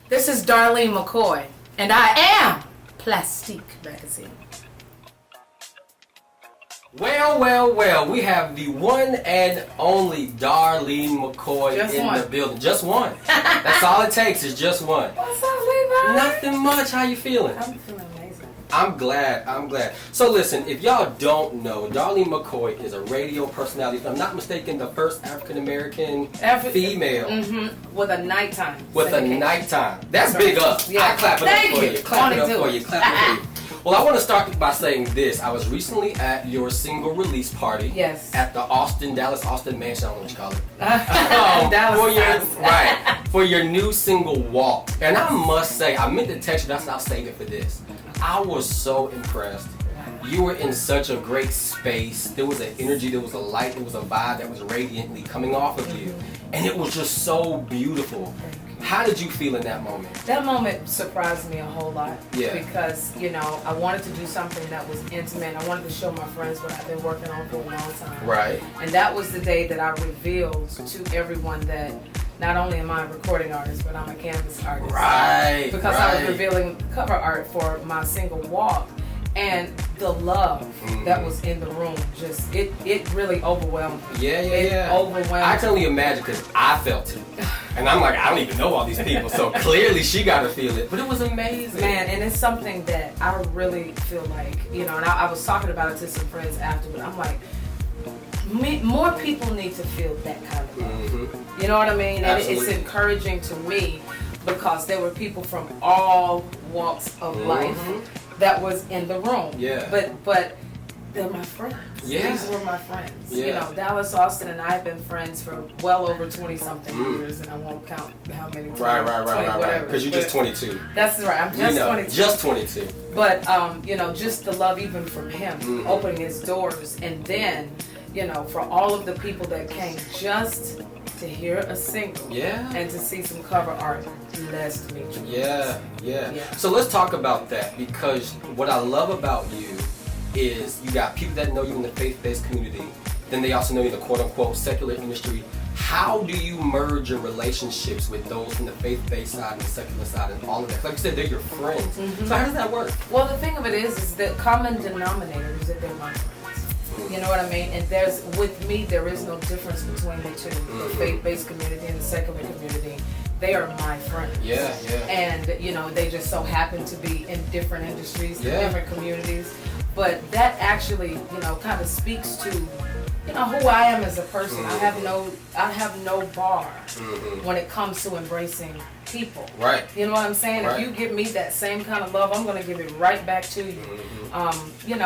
This is Darlene McCoy, and I am Plastiq magazine. Well, we have the one and only Darlene McCoy the building. Just one. That's all it takes is just one. What's up, Levi? Nothing much. How you feeling? I'm feeling amazing. I'm glad. So listen, if y'all don't know, Darlene McCoy is a radio personality. If I'm not mistaken, the first African-American female. With a nighttime. That's big up. Yeah. I clap it up for you. Clap it up for you. Clap it up for you. Well, I want to start by saying this. I was recently at your single release party. Yes. At the Dallas Austin Mansion, I don't know what you call it. For your new single, Walk. And I must say, I meant to text you, I'll save it for this. I was so impressed. You were in such a great space. There was an energy, there was a light, there was a vibe that was radiantly coming off of you. And it was just so beautiful. How did you feel in that moment? That moment surprised me a whole lot. Yeah. Because, I wanted to do something that was intimate. I wanted to show my friends what I've been working on for a long time. Right. And that was the day that I revealed to everyone that not only am I a recording artist, but I'm a canvas artist. Right. Because I was revealing cover art for my single Walk. And the love that was in the room, just, it really overwhelmed me. Yeah. Overwhelmed me. I can only imagine because I felt it. And I'm like, I don't even know all these people, so clearly she got to feel it. But it was amazing. Man, and it's something that I really feel like, and I was talking about it to some friends after, but I'm like, more people need to feel that kind of love. You know what I mean? And it's encouraging to me because there were people from all walks of life that was in the room. Yeah. But they're my friends. Yeah. These were my friends. Yeah. Dallas Austin and I have been friends for well over 20-something years, and I won't count how many times. Right. Because you're just 22. That's right. I'm just 22. Just 22. But, just the love even from him, opening his doors, and then, for all of the people that came just to hear a single and to see some cover art blessed me. Yeah. So let's talk about that, because what I love about you is you got people that know you in the faith-based community, then they also know you in the quote-unquote secular industry. How do you merge your relationships with those from the faith-based side and the secular side and all of that? Like you said, they're your friends. So how does that work? Well, the thing of it is the common denominator is that they're my friends. You know what I mean? And with me, there is no difference between the two, the faith-based community and the secular community. They are my friends. Yeah. And, they just so happen to be in different industries, different communities. But that actually, kind of speaks to, who I am as a person. I have no bar when it comes to embracing people. Right. You know what I'm saying? Right. If you give me that same kind of love, I'm going to give it right back to you. And it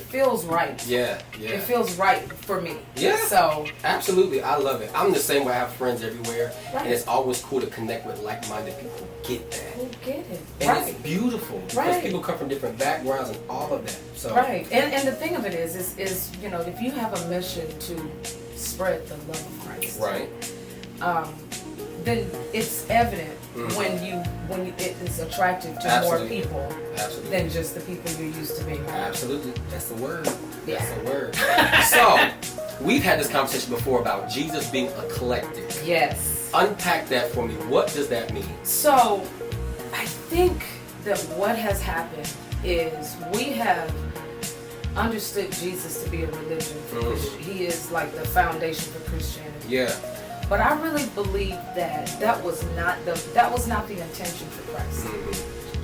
feels right. Yeah. It feels right for me. Yeah. So absolutely, I love it. I'm the same way. I have friends everywhere, and it's always cool to connect with like-minded people who get that. Who get it? And it's beautiful because people come from different backgrounds and all of that. So and the thing of it is if you have a mission to spread the love of Christ, then it's evident when it is attractive to more people than just the people you're used to being around. Absolutely. That's the word. That's the word. So, we've had this conversation before about Jesus being eclectic. Yes. Unpack that for me. What does that mean? So, I think that what has happened is we have understood Jesus to be a religion. He is like the foundation for Christianity. Yeah. But I really believe that was not the intention for Christ.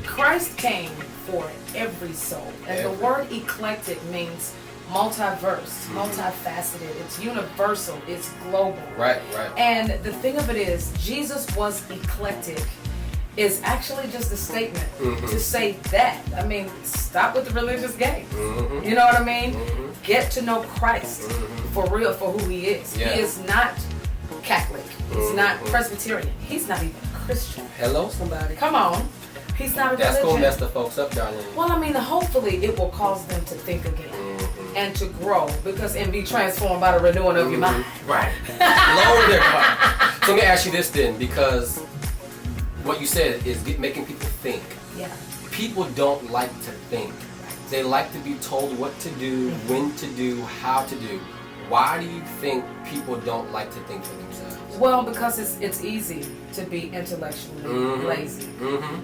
Christ came for every soul. And the word eclectic means multiverse, multifaceted. It's universal. It's global. Right. And the thing of it is, Jesus was eclectic is actually just a statement to say that. I mean, stop with the religious games. You know what I mean? Get to know Christ for real, for who he is. Yeah. He is not Catholic. He's not Presbyterian. He's not even Christian. Hello, somebody. Come on. He's not a religion. That's going to mess the folks up, Darlene. Well, I mean, hopefully it will cause them to think again and to grow and be transformed by the renewing of your mind. Right. Lower their mind. So let me ask you this then, because what you said is making people think. Yeah. People don't like to think. They like to be told what to do, when to do, how to do. Why do you think people don't like to think for themselves? Well, because it's easy to be intellectually lazy.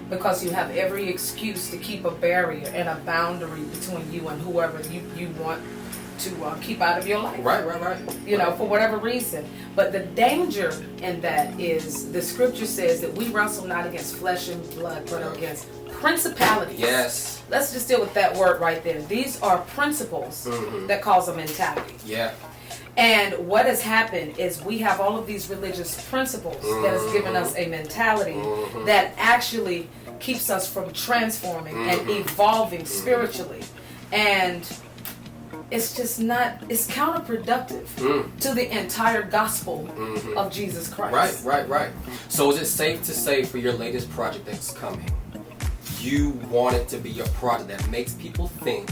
Because you have every excuse to keep a barrier and a boundary between you and whoever you want to keep out of your life. Right. You know, for whatever reason. But the danger in that is the scripture says that we wrestle not against flesh and blood, but against principalities. Yes. Let's just deal with that word right there. These are principles that cause a mentality. Yeah. And what has happened is we have all of these religious principles that has given us a mentality that actually keeps us from transforming and evolving spiritually. And it's just not, it's counterproductive to the entire gospel of Jesus Christ. Right. So is it safe to say for your latest project that's coming, you want it to be a project that makes people think,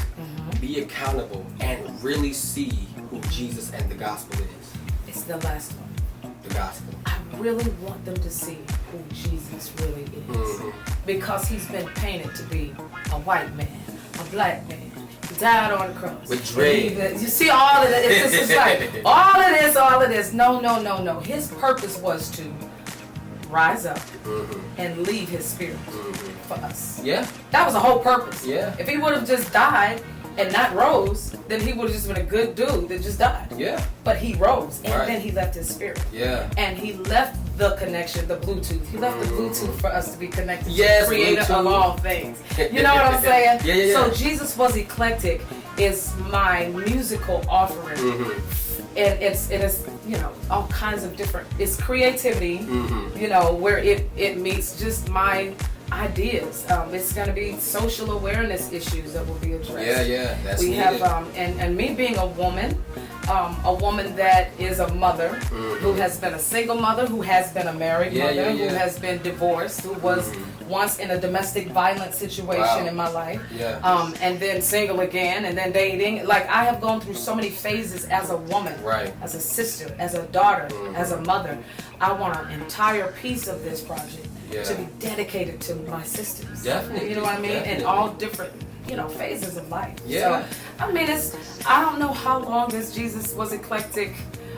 be accountable, and really see who Jesus and the gospel is? It's the last one. The gospel. I really want them to see who Jesus really is. Because he's been painted to be a white man, a black man. He died on the cross. With dread. You see all of that. It's just like, all of this. No. His purpose was to rise up and leave his spirit for us. Yeah. That was the whole purpose. Yeah. If he would have just died and not rose, then he would have just been a good dude that just died. Yeah. But he rose, and then he left his spirit. Yeah. And he left the connection, the Bluetooth. He left the Bluetooth for us to be connected to the creator Bluetooth. of all things. You know what I'm saying? Yeah. So Jesus Was Eclectic is my musical offering. And it is, you know, all kinds of different, it's creativity, you know, where it meets just my ideas. It's going to be social awareness issues that will be addressed. Yeah, that's we needed. have and me being a woman that is a mother who has been a single mother, who has been a married mother, who has been divorced, who was once in a domestic violence situation in my life, and then single again, and then dating. Like, I have gone through so many phases as a woman, as a sister, as a daughter, as a mother. I want an entire piece of this project to be dedicated to my sisters. Definitely. You know what I mean? Definitely. In all different, you know, phases of life. Yeah. So, I mean, I don't know how long this Jesus Was Eclectic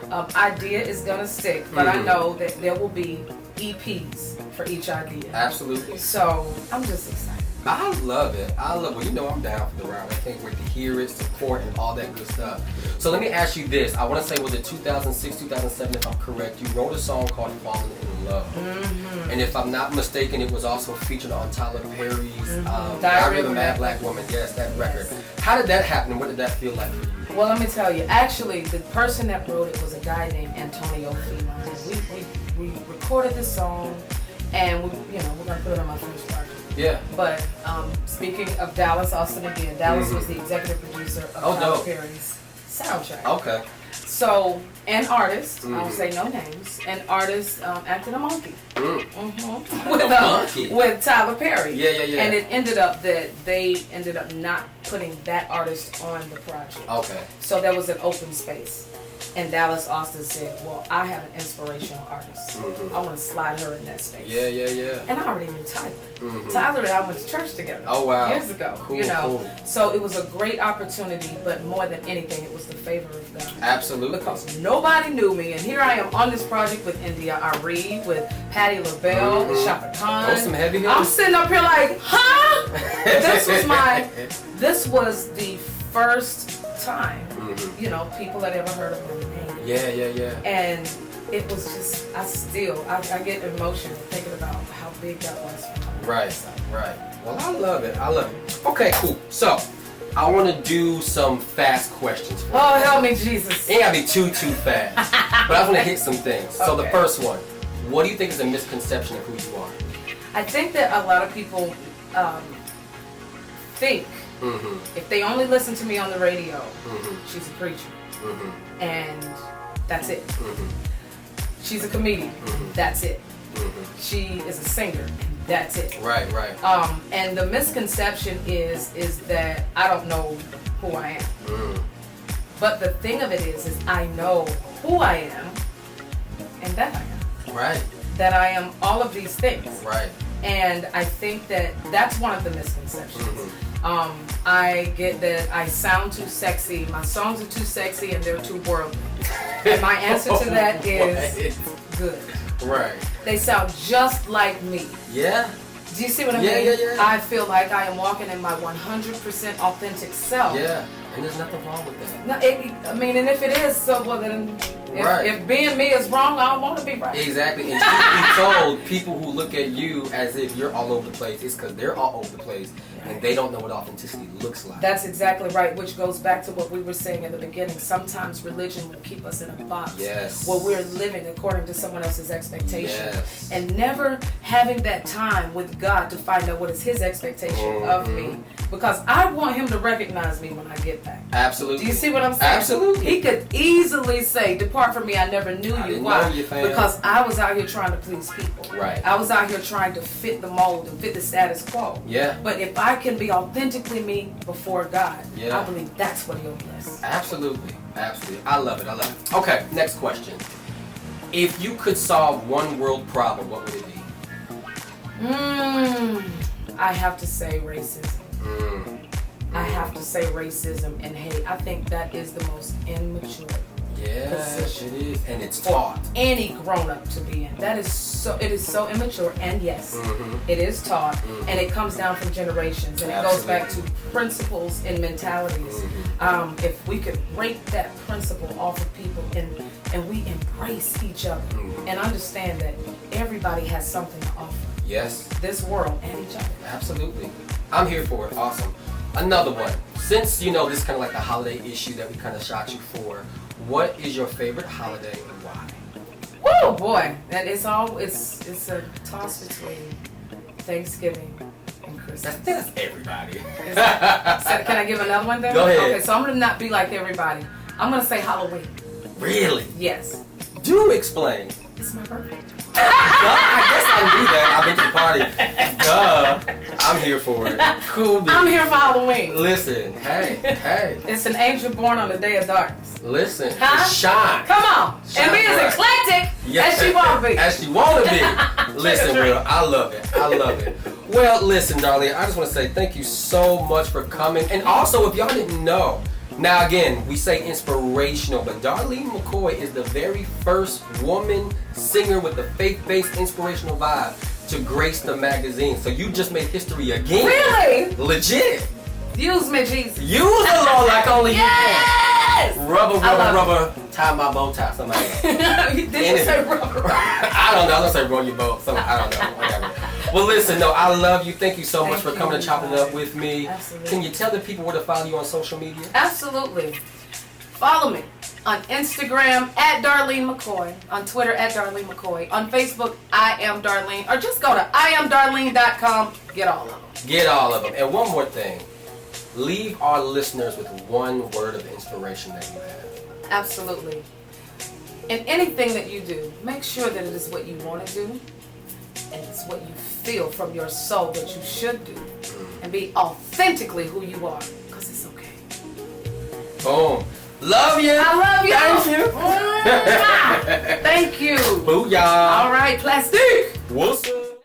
idea is going to stick, but I know that there will be EPs for each idea. Absolutely. So, I'm just excited. I love it. Well, you know I'm down for the ride. I can't wait to hear it, support, and all that good stuff. So let me ask you this. I want to say, was it 2006, 2007, if I'm correct? You wrote a song called Falling in Love. And if I'm not mistaken, it was also featured on Tyler Perry's Diary of a Mad Black Woman. Yes, that record. How did that happen, and what did that feel like for you? Well, let me tell you. Actually, the person that wrote it was a guy named Antonio Fima. We recorded the song, and we're going to put it on my first project. Yeah. But speaking of Dallas Austin again, Dallas was the executive producer of Tyler Perry's soundtrack. Okay. So, an artist, I won't say no names, an artist acted a monkey. With Tyler Perry. Yeah. And it ended up that they ended up not putting that artist on the project. Okay. So there was an open space. And Dallas Austin said, well, I have an inspirational artist. I want to slide her in that space. Yeah. And I already knew Tyler. Tyler and I went to church together. Oh, wow. Years ago. Cool, you know. cool. So it was a great opportunity, but more than anything, it was the favor of God. Absolutely. Because nobody knew me, and here I am on this project with India Ari, with Patti LaBelle, with Shaka Khan. Oh, some heavy hitters. I'm sitting up here like, huh? This was the first time, you know, people had ever heard of my name. Yeah. And it was just, I get emotional thinking about how big that was for me. Right. Well, I love it. Okay, cool. So, I want to do some fast questions for you. Oh, help me, Jesus. Ain't gotta be too fast. But I want to hit some things. So the first one, what do you think is a misconception of who you are? I think that a lot of people think if they only listen to me on the radio, she's a preacher. And that's it. She's a comedian. That's it. She is a singer. That's it. Right. And the misconception is that I don't know who I am. But the thing of it is I know who I am and that I am. Right. That I am all of these things. Right. And I think that that's one of the misconceptions. I get that I sound too sexy. My songs are too sexy and they're too worldly. And my answer to that is good. Right. They sound just like me. Yeah. Do you see what I mean? Yeah. I feel like I am walking in my 100% authentic self. Yeah. And there's nothing wrong with that. No, and if it is, so well then, if being me is wrong, I don't want to be right. Exactly. And truth be told, people who look at you as if you're all over the place, it's because they're all over the place and they don't know what authenticity looks like. That's exactly right, which goes back to what we were saying in the beginning. Sometimes religion will keep us in a box where we're living according to someone else's expectation. And never having that time with God to find out what is his expectation of me. Because I want him to recognize me when I get back. Absolutely. Do you see what I'm saying? Absolutely. He could easily say, "Depart from me, I never knew you." Why? Because I was out here trying to please people. Right. I was out here trying to fit the mold and fit the status quo. Yeah. But if I can be authentically me before God, yeah. I believe that's what he'll bless. Absolutely. Absolutely. I love it. I love it. Okay, next question. If you could solve one world problem, what would it be? I have to say racism. I have to say racism and hate. I think that is the most immature position. It is. And it's taught. Any grown-up to be in. It is so immature, and yes, it is taught, and it comes down from generations, and it goes back to principles and mentalities. If we could break that principle off of people and we embrace each other and understand that everybody has something to offer. Yes. This world and each other. Absolutely. I'm here for it. Awesome. Another one. Since, this is kind of like the holiday issue that we kind of shot you for, what is your favorite holiday and why? Oh boy, that is it's a toss between Thanksgiving and Christmas. That's everybody. So can I give another one then? Go ahead. Okay, so I'm gonna not be like everybody. I'm gonna say Halloween. Really? Yes. Do explain. It's my birthday. I guess I'll do that. I've been to the party. Duh. I'm here for it. Cool. I'm here for Halloween. Listen, hey. It's an angel born on the day of darkness. Listen, shine. Come on. Shine and be as eclectic as she want to be. As she want to be. Listen, girl, I love it. Well, listen, Darlene, I just want to say thank you so much for coming. And also, if y'all didn't know, now again, we say inspirational, but Darlene McCoy is the very first woman singer with the faith-based inspirational vibe to grace the magazine. So you just made history again. Really? Legit. Use me, Jesus. Use the Lord like only yes! you can. Rubber, tie my bow tie, somebody. Did you say rubber? I don't know. I was going to say roll your boat. I don't know. Whatever. Well, listen, no, I love you. Thank you so much for coming and chopping it up with me. Absolutely. Can you tell the people where to follow you on social media? Absolutely. Follow me on Instagram at Darlene McCoy, on Twitter at Darlene McCoy, on Facebook I am Darlene, or just go to IamDarlene.com. Get all of them. Get all of them. And one more thing. Leave our listeners with one word of inspiration that you have. Absolutely. In anything that you do, make sure that it is what you want to do, and it's what you feel from your soul that you should do, and be authentically who you are, because it's okay. Boom. Love you. I love you. Thank you. Thank you. Booyah. All right, Plastiq. What's up?